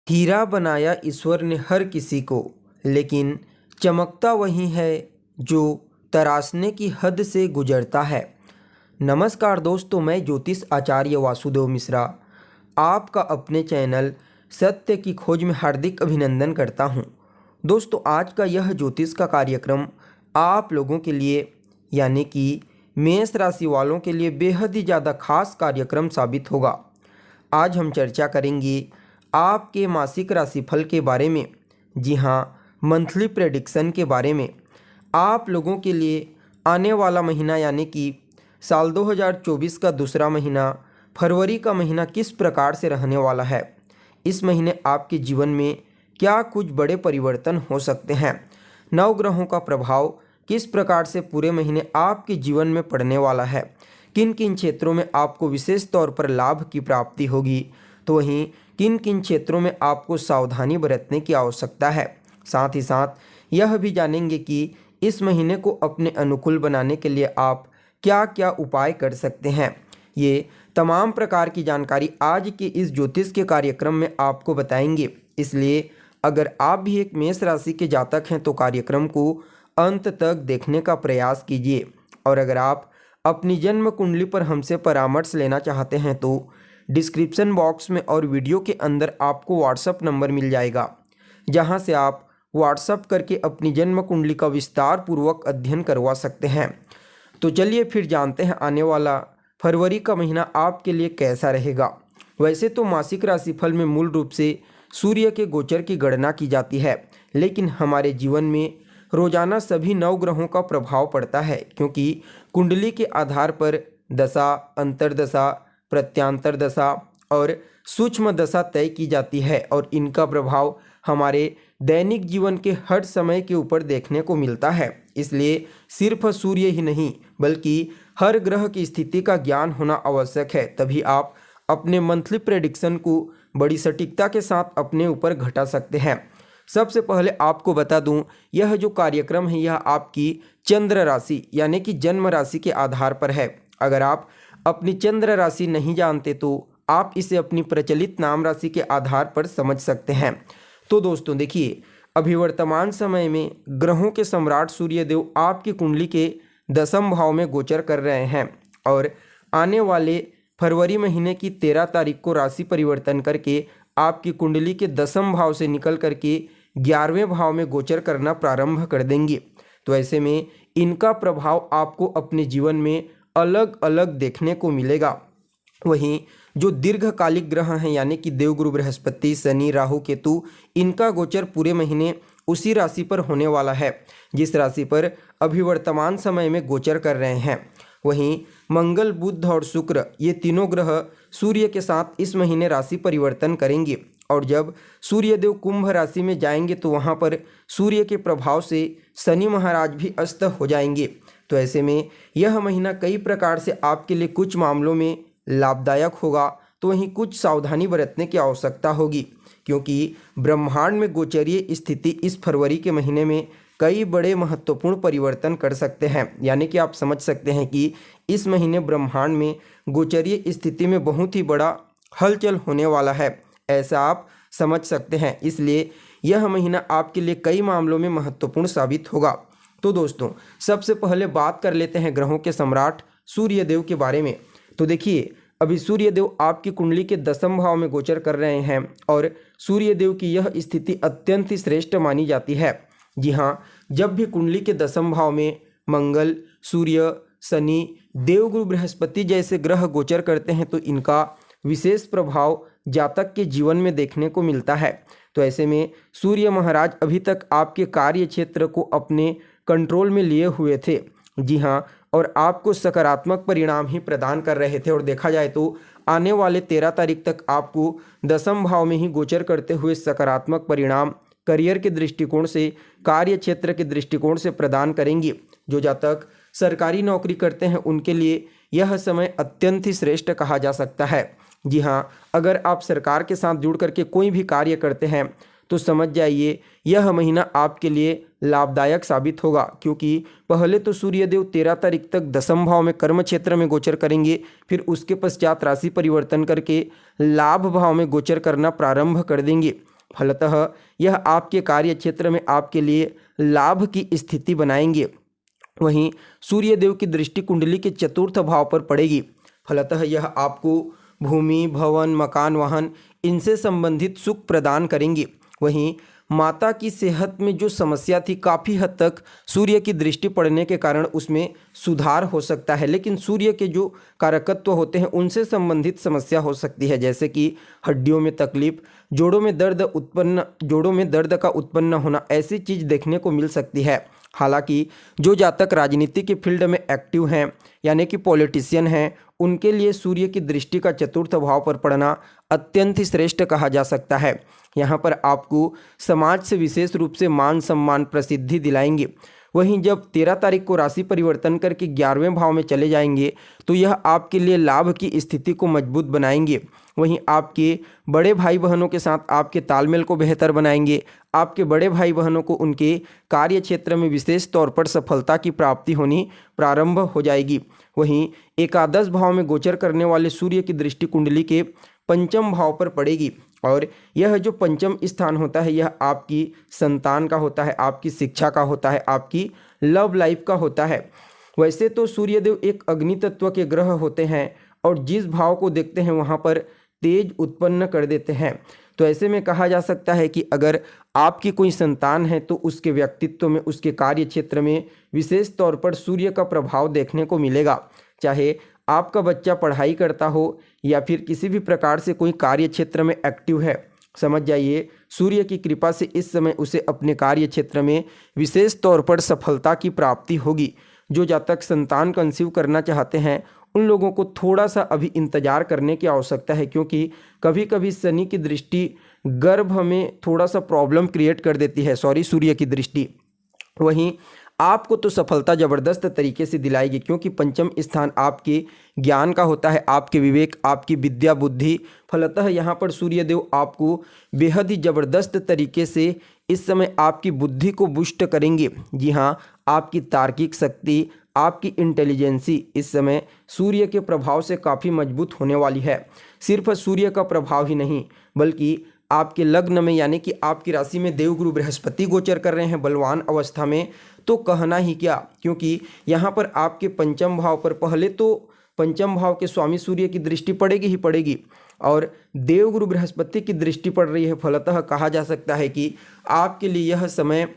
हीरा बनाया ईश्वर ने हर किसी को, लेकिन चमकता वही है जो तराशने की हद से गुजरता है। नमस्कार दोस्तों, मैं ज्योतिष आचार्य वासुदेव मिश्रा आपका अपने चैनल सत्य की खोज में हार्दिक अभिनंदन करता हूं। दोस्तों, आज का यह ज्योतिष का कार्यक्रम आप लोगों के लिए यानी कि मेष राशि वालों के लिए बेहद ही ज़्यादा खास कार्यक्रम साबित होगा। आज हम चर्चा करेंगे आपके मासिक राशिफल के बारे में। जी हाँ, मंथली प्रेडिक्शन के बारे में। आप लोगों के लिए आने वाला महीना यानी कि साल 2024 का दूसरा महीना फरवरी का महीना किस प्रकार से रहने वाला है। इस महीने आपके जीवन में क्या कुछ बड़े परिवर्तन हो सकते हैं। नवग्रहों का प्रभाव किस प्रकार से पूरे महीने आपके जीवन में पड़ने वाला है। किन किन क्षेत्रों में आपको विशेष तौर पर लाभ की प्राप्ति होगी, तो वहीं किन किन क्षेत्रों में आपको सावधानी बरतने की आवश्यकता है। साथ ही साथ यह भी जानेंगे कि इस महीने को अपने अनुकूल बनाने के लिए आप क्या क्या उपाय कर सकते हैं। ये तमाम प्रकार की जानकारी आज के इस ज्योतिष के कार्यक्रम में आपको बताएंगे। इसलिए अगर आप भी एक मेष राशि के जातक हैं तो कार्यक्रम को अंत तक देखने का प्रयास कीजिए। और अगर आप अपनी जन्म कुंडली पर हमसे परामर्श लेना चाहते हैं तो डिस्क्रिप्शन बॉक्स में और वीडियो के अंदर आपको व्हाट्सएप नंबर मिल जाएगा, जहां से आप व्हाट्सएप करके अपनी जन्म कुंडली का विस्तार पूर्वक अध्ययन करवा सकते हैं। तो चलिए फिर जानते हैं आने वाला फरवरी का महीना आपके लिए कैसा रहेगा। वैसे तो मासिक राशिफल में मूल रूप से सूर्य के गोचर की गणना की जाती है, लेकिन हमारे जीवन में रोजाना सभी नवग्रहों का प्रभाव पड़ता है, क्योंकि कुंडली के आधार पर दशा, अंतर्दशा, प्रत्यांतर दशा और सूक्ष्म दशा तय की जाती है और इनका प्रभाव हमारे दैनिक जीवन के हर समय के ऊपर देखने को मिलता है। इसलिए सिर्फ सूर्य ही नहीं बल्कि हर ग्रह की स्थिति का ज्ञान होना आवश्यक है, तभी आप अपने मंथली प्रेडिक्शन को बड़ी सटीकता के साथ अपने ऊपर घटा सकते हैं। सबसे पहले आपको बता दूं, यह जो कार्यक्रम है यह आपकी चंद्र राशि यानी कि जन्म राशि के आधार पर है। अगर आप अपनी चंद्र राशि नहीं जानते तो आप इसे अपनी प्रचलित नाम राशि के आधार पर समझ सकते हैं। तो दोस्तों देखिए, अभी वर्तमान समय में ग्रहों के सम्राट सूर्यदेव आपकी कुंडली के दसम भाव में गोचर कर रहे हैं और आने वाले फरवरी महीने की 13 तारीख को राशि परिवर्तन करके आपकी कुंडली के दसम भाव से निकल करके 11वें भाव में गोचर करना प्रारंभ कर देंगे। तो ऐसे में इनका प्रभाव आपको अपने जीवन में अलग अलग देखने को मिलेगा। वहीं जो दीर्घकालिक ग्रह हैं यानी कि देवगुरु बृहस्पति, शनि, राहु, केतु, इनका गोचर पूरे महीने उसी राशि पर होने वाला है जिस राशि पर अभी वर्तमान समय में गोचर कर रहे हैं। वहीं मंगल, बुध और शुक्र, ये तीनों ग्रह सूर्य के साथ इस महीने राशि परिवर्तन करेंगे और जब सूर्यदेव कुंभ राशि में जाएंगे तो वहां पर सूर्य के प्रभाव से शनि महाराज भी अस्त हो जाएंगे। तो ऐसे में यह महीना कई प्रकार से आपके लिए कुछ मामलों में लाभदायक होगा, तो वहीं कुछ सावधानी बरतने की आवश्यकता होगी, क्योंकि ब्रह्मांड में गोचरीय स्थिति इस फरवरी के महीने में कई बड़े महत्वपूर्ण परिवर्तन कर सकते हैं। यानी कि आप समझ सकते हैं कि इस महीने ब्रह्मांड में गोचरीय स्थिति में बहुत ही बड़ा हलचल होने वाला है, ऐसा आप समझ सकते हैं। इसलिए यह महीना आपके लिए कई मामलों में महत्वपूर्ण साबित होगा। तो दोस्तों, सबसे पहले बात कर लेते हैं ग्रहों के सम्राट सूर्यदेव के बारे में। तो देखिए, अभी सूर्यदेव आपकी कुंडली के दसम भाव में गोचर कर रहे हैं और सूर्यदेव की यह स्थिति अत्यंत ही श्रेष्ठ मानी जाती है। जी हाँ, जब भी कुंडली के दसम भाव में मंगल, सूर्य, शनि, देवगुरु बृहस्पति जैसे ग्रह गोचर करते हैं तो इनका विशेष प्रभाव जातक के जीवन में देखने को मिलता है। तो ऐसे में सूर्य महाराज अभी तक आपके कार्य क्षेत्र को अपने कंट्रोल में लिए हुए थे। जी हाँ, और आपको सकारात्मक परिणाम ही प्रदान कर रहे थे और देखा जाए तो आने वाले 13 तारीख तक आपको दसम भाव में ही गोचर करते हुए सकारात्मक परिणाम करियर के दृष्टिकोण से, कार्य क्षेत्र के दृष्टिकोण से प्रदान करेंगे। जो जातक सरकारी नौकरी करते हैं उनके लिए यह समय अत्यंत ही श्रेष्ठ कहा जा सकता है। जी हाँ, अगर आप सरकार के साथ जुड़ करके कोई भी कार्य करते हैं तो समझ जाइए यह महीना आपके लिए लाभदायक साबित होगा, क्योंकि पहले तो सूर्यदेव 13 तारीख तक दसम भाव में कर्म क्षेत्र में गोचर करेंगे, फिर उसके पश्चात राशि परिवर्तन करके लाभ भाव में गोचर करना प्रारंभ कर देंगे। फलतः यह आपके कार्य क्षेत्र में आपके लिए लाभ की स्थिति बनाएंगे। वहीं सूर्य देव की दृष्टि कुंडली के चतुर्थ भाव पर पड़ेगी। फलतः यह आपको भूमि, भवन, मकान, वाहन इनसे संबंधित सुख प्रदान करेंगे। वहीं माता की सेहत में जो समस्या थी, काफ़ी हद तक सूर्य की दृष्टि पड़ने के कारण उसमें सुधार हो सकता है, लेकिन सूर्य के जो कारकत्व होते हैं उनसे संबंधित समस्या हो सकती है, जैसे कि हड्डियों में तकलीफ, जोड़ों में दर्द का उत्पन्न होना, ऐसी चीज़ देखने को मिल सकती है। हालांकि जो जातक राजनीति के फील्ड में एक्टिव हैं, यानी कि पॉलिटिशियन हैं, उनके लिए सूर्य की दृष्टि का चतुर्थ भाव पर पड़ना अत्यंत ही श्रेष्ठ कहा जा सकता है। यहाँ पर आपको समाज से विशेष रूप से मान सम्मान, प्रसिद्धि दिलाएंगे। वहीं जब 13 तारीख को राशि परिवर्तन करके 11वें भाव में चले जाएंगे तो यह आपके लिए लाभ की स्थिति को मजबूत बनाएंगे। वहीं आपके बड़े भाई बहनों के साथ आपके तालमेल को बेहतर बनाएंगे। आपके बड़े भाई बहनों को उनके कार्य क्षेत्र में विशेष तौर पर सफलता की प्राप्ति होनी प्रारंभ हो जाएगी। वहीं एकादश भाव में गोचर करने वाले सूर्य की दृष्टि कुंडली के पंचम भाव पर पड़ेगी और यह जो पंचम स्थान होता है यह आपकी संतान का होता है, आपकी शिक्षा का होता है, आपकी लव लाइफ का होता है। वैसे तो सूर्यदेव एक अग्नि तत्व के ग्रह होते हैं और जिस भाव को देखते हैं वहाँ पर तेज उत्पन्न कर देते हैं। तो ऐसे में कहा जा सकता है कि अगर आपकी कोई संतान है तो उसके व्यक्तित्व में, उसके कार्य क्षेत्र में विशेष तौर पर सूर्य का प्रभाव देखने को मिलेगा। चाहे आपका बच्चा पढ़ाई करता हो या फिर किसी भी प्रकार से कोई कार्य क्षेत्र में एक्टिव है, समझ जाइए सूर्य की कृपा से इस समय उसे अपने कार्य क्षेत्र में विशेष तौर पर सफलता की प्राप्ति होगी। जो जातक संतान कंसीव करना चाहते हैं उन लोगों को थोड़ा सा अभी इंतजार करने की आवश्यकता है, क्योंकि कभी कभी शनि की दृष्टि गर्भ में थोड़ा सा प्रॉब्लम क्रिएट कर देती है, सूर्य की दृष्टि। वहीं आपको तो सफलता ज़बरदस्त तरीके से दिलाएगी, क्योंकि पंचम स्थान आपके ज्ञान का होता है, आपके विवेक, आपकी विद्या बुद्धि। फलतः यहाँ पर सूर्यदेव आपको बेहद ही ज़बरदस्त तरीके से इस समय आपकी बुद्धि को बुस्ट करेंगे। जी हाँ, आपकी तार्किक शक्ति, आपकी इंटेलिजेंसी इस समय सूर्य के प्रभाव से काफ़ी मजबूत होने वाली है। सिर्फ सूर्य का प्रभाव ही नहीं बल्कि आपके लग्न में यानी कि आपकी राशि में देवगुरु बृहस्पति गोचर कर रहे हैं बलवान अवस्था में, तो कहना ही क्या, क्योंकि यहाँ पर आपके पंचम भाव पर पहले तो पंचम भाव के स्वामी सूर्य की दृष्टि पड़ेगी ही पड़ेगी और देवगुरु बृहस्पति की दृष्टि पड़ रही है। फलतः कहा जा सकता है कि आपके लिए यह समय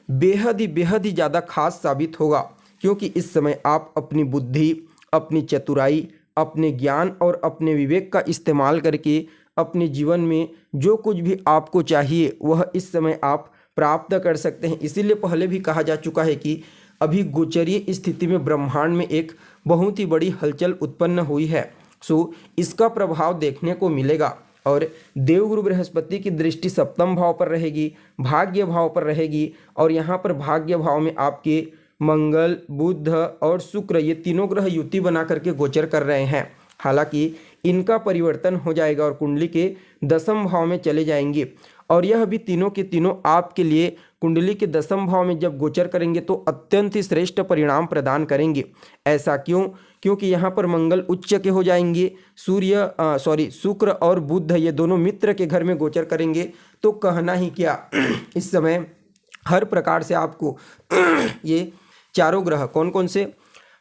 बेहद ही ज़्यादा खास साबित होगा, क्योंकि इस समय आप अपनी बुद्धि, अपनी चतुराई, अपने ज्ञान और अपने विवेक का इस्तेमाल करके अपने जीवन में जो कुछ भी आपको चाहिए वह इस समय आप प्राप्त कर सकते हैं। इसीलिए पहले भी कहा जा चुका है कि अभी गोचरीय स्थिति में ब्रह्मांड में एक बहुत ही बड़ी हलचल उत्पन्न हुई है। इसका प्रभाव देखने को मिलेगा और देवगुरु बृहस्पति की दृष्टि सप्तम भाव पर रहेगी, भाग्य भाव पर रहेगी और यहाँ पर भाग्य भाव में आपके मंगल, बुध और शुक्र ये तीनों ग्रह युति बना करके गोचर कर रहे हैं। हालांकि इनका परिवर्तन हो जाएगा और कुंडली के दसम भाव में चले जाएंगे और यह भी तीनों के तीनों आपके लिए कुंडली के दसम भाव में जब गोचर करेंगे तो अत्यंत ही श्रेष्ठ परिणाम प्रदान करेंगे। ऐसा क्यों? क्योंकि यहाँ पर मंगल उच्च के हो जाएंगे, शुक्र और बुध ये दोनों मित्र के घर में गोचर करेंगे। तो कहना ही क्या, इस समय हर प्रकार से आपको ये चारों ग्रह कौन कौन से,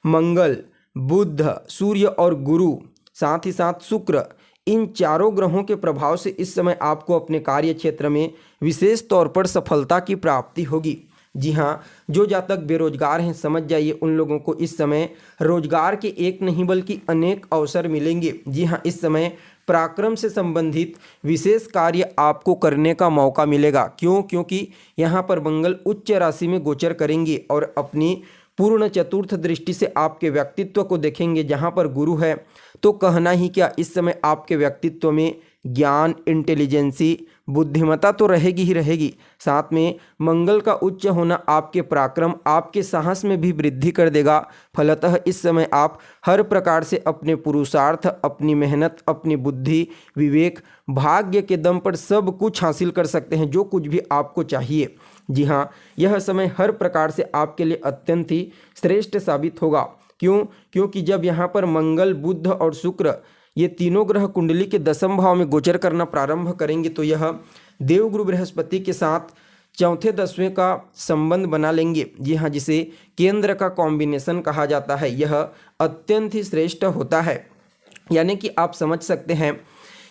मंगल, बुध, सूर्य और गुरु, साथ ही साथ शुक्र, इन चारों ग्रहों के प्रभाव से इस समय आपको अपने कार्य क्षेत्र में विशेष तौर पर सफलता की प्राप्ति होगी। जी हाँ, जो जातक बेरोजगार हैं समझ जाइए उन लोगों को इस समय रोजगार के एक नहीं बल्कि अनेक अवसर मिलेंगे। जी हाँ, इस समय पराक्रम से संबंधित विशेष कार्य आपको करने का मौका मिलेगा। क्यों? क्योंकि यहाँ पर मंगल उच्च राशि में गोचर करेंगे और अपनी पूर्ण चतुर्थ दृष्टि से आपके व्यक्तित्व को देखेंगे। जहाँ पर गुरु है तो कहना ही क्या, इस समय आपके व्यक्तित्व में ज्ञान, इंटेलिजेंसी, बुद्धिमत्ता तो रहेगी ही रहेगी, साथ में मंगल का उच्च होना आपके पराक्रम, आपके साहस में भी वृद्धि कर देगा। फलतः इस समय आप हर प्रकार से अपने पुरुषार्थ, अपनी मेहनत, अपनी बुद्धि, विवेक, भाग्य के दम पर सब कुछ हासिल कर सकते हैं जो कुछ भी आपको चाहिए। जी हाँ, यह समय हर प्रकार से आपके लिए अत्यंत ही श्रेष्ठ साबित होगा। क्यों? क्योंकि जब यहाँ पर मंगल, बुध और शुक्र ये तीनों ग्रह कुंडली के दसम भाव में गोचर करना प्रारंभ करेंगे तो यह देवगुरु बृहस्पति के साथ चौथे 10वें का संबंध बना लेंगे। जी हाँ, जिसे केंद्र का कॉम्बिनेशन कहा जाता है, यह अत्यंत ही श्रेष्ठ होता है। यानी कि आप समझ सकते हैं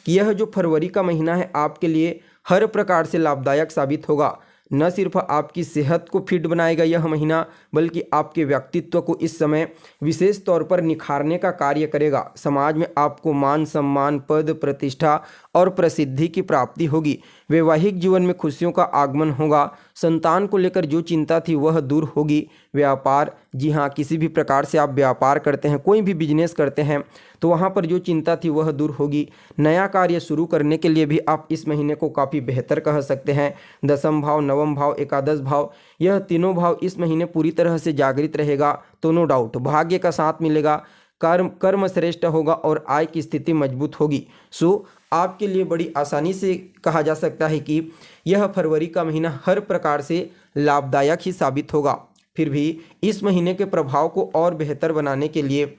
कि यह जो फरवरी का महीना है आपके लिए हर प्रकार से लाभदायक साबित होगा। न सिर्फ आपकी सेहत को फिट बनाएगा यह महीना, बल्कि आपके व्यक्तित्व को इस समय विशेष तौर पर निखारने का कार्य करेगा। समाज में आपको मान सम्मान, पद प्रतिष्ठा और प्रसिद्धि की प्राप्ति होगी। वैवाहिक जीवन में खुशियों का आगमन होगा। संतान को लेकर जो चिंता थी वह दूर होगी। व्यापार, जी हाँ, किसी भी प्रकार से आप व्यापार करते हैं, कोई भी बिजनेस करते हैं, तो वहाँ पर जो चिंता थी वह दूर होगी। नया कार्य शुरू करने के लिए भी आप इस महीने को काफ़ी बेहतर कह सकते हैं। 10वां भाव, 9वां भाव, एकादश भाव, यह तीनों भाव इस महीने पूरी तरह से जागृत रहेगा। तो नो डाउट भाग्य का साथ मिलेगा, कर्म श्रेष्ठ होगा और आय की स्थिति मजबूत होगी। सो आपके लिए बड़ी आसानी से कहा जा सकता है कि यह फरवरी का महीना हर प्रकार से लाभदायक ही साबित होगा। फिर भी इस महीने के प्रभाव को और बेहतर बनाने के लिए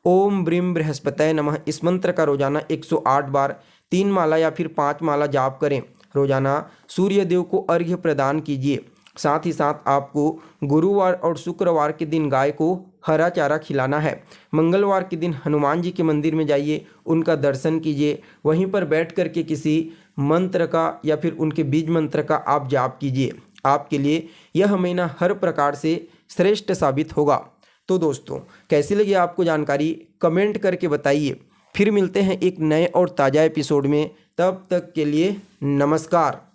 ओम ब्रीम बृहस्पतये नमः इस मंत्र का रोजाना 108 बार 3 माला या फिर 5 माला जाप करें। रोजाना सूर्य देव को अर्घ्य प्रदान कीजिए। साथ ही साथ आपको गुरुवार और शुक्रवार के दिन गाय को हरा चारा खिलाना है। मंगलवार के दिन हनुमान जी के मंदिर में जाइए, उनका दर्शन कीजिए। वहीं पर बैठ कर के किसी मंत्र का या फिर उनके बीज मंत्र का आप जाप कीजिए। आपके लिए यह महीना हर प्रकार से श्रेष्ठ साबित होगा। तो दोस्तों, कैसी लगी आपको जानकारी, कमेंट करके बताइए। फिर मिलते हैं एक नए और ताज़ा एपिसोड में। तब तक के लिए नमस्कार।